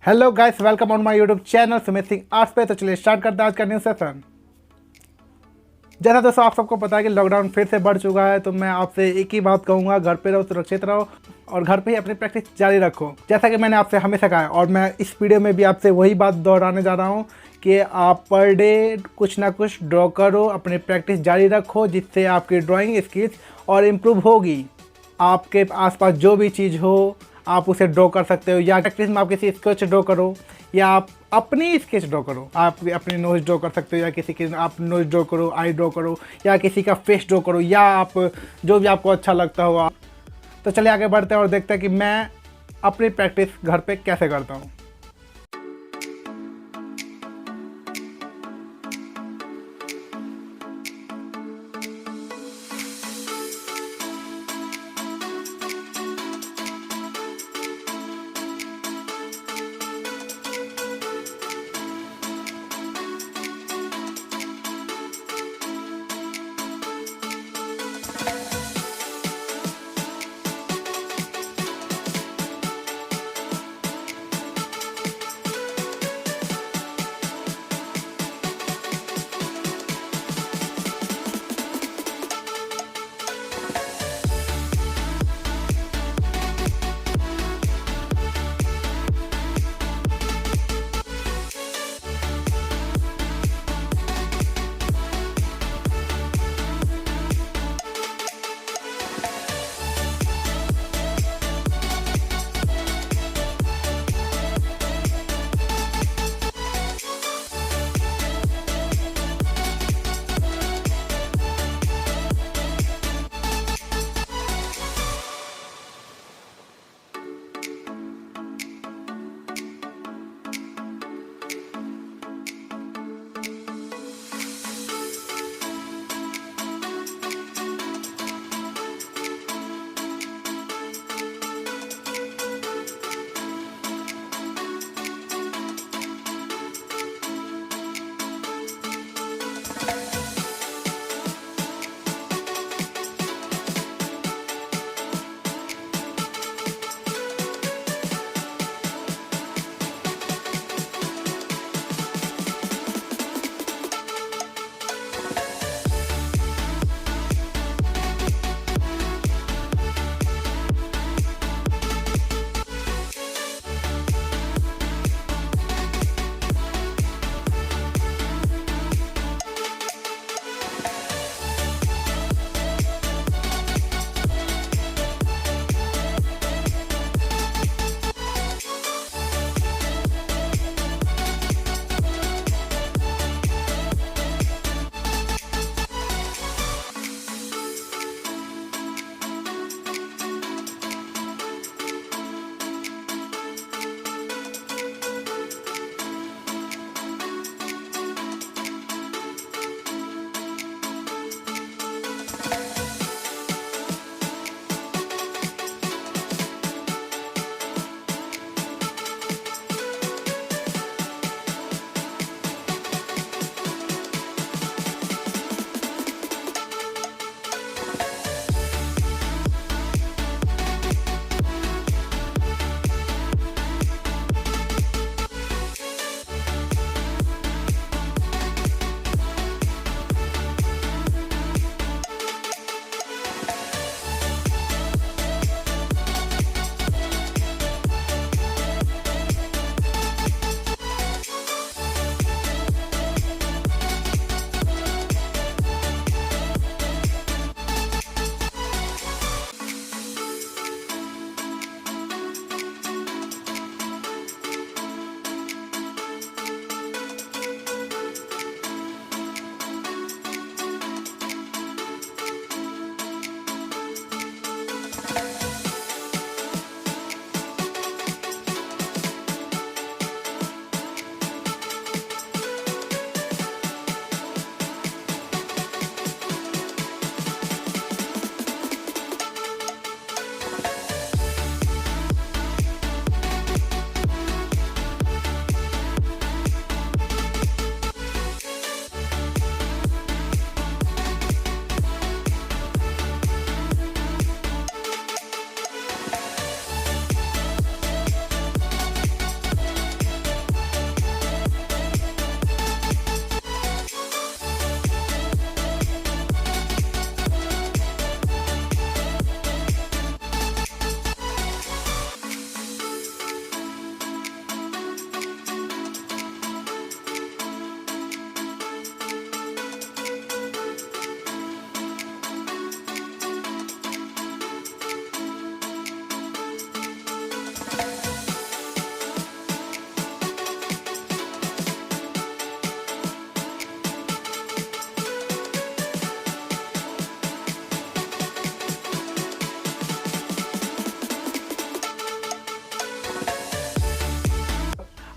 Hello guys, welcome on my YouTube channel Sumit Singh arts पे। तो चलिए स्टार्ट करते हैं आज का न्यू सेशन। जैसा दोस्तों आप सबको पता है कि लॉकडाउन फिर से बढ़ चुका है, तो मैं आपसे एक ही बात कहूँगा, घर पे रहो, सुरक्षित रहो और घर पे ही अपनी प्रैक्टिस जारी रखो, जैसा कि मैंने आपसे हमेशा कहा है। और मैं इस वीडियो में भी आपसे वही बात दोहराने जा रहा हूँ कि आप पर डे कुछ ना कुछ ड्रॉ करो, अपनी प्रैक्टिस जारी रखो, जिससे आपकी ड्राइंग स्किल्स और इम्प्रूव होगी। आपके आसपास जो भी चीज़ हो आप उसे ड्रॉ कर सकते हो, या प्रैक्टिस में आप किसी स्केच ड्रॉ करो, या आप अपनी स्केच ड्रॉ करो। आप अपनी नोज ड्रॉ कर सकते हो, या किसी की आप नोज ड्रॉ करो, आई ड्रॉ करो, या किसी का फेस ड्रॉ करो, या आप जो भी आपको अच्छा लगता हो आप। तो चलिए आगे बढ़ते हैं और देखते हैं कि मैं अपनी प्रैक्टिस घर पे कैसे करता हूँ।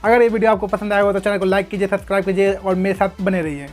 अगर ये वीडियो आपको पसंद आया हो तो चैनल को लाइक कीजिए, सब्सक्राइब कीजिए और मेरे साथ बने रहिए।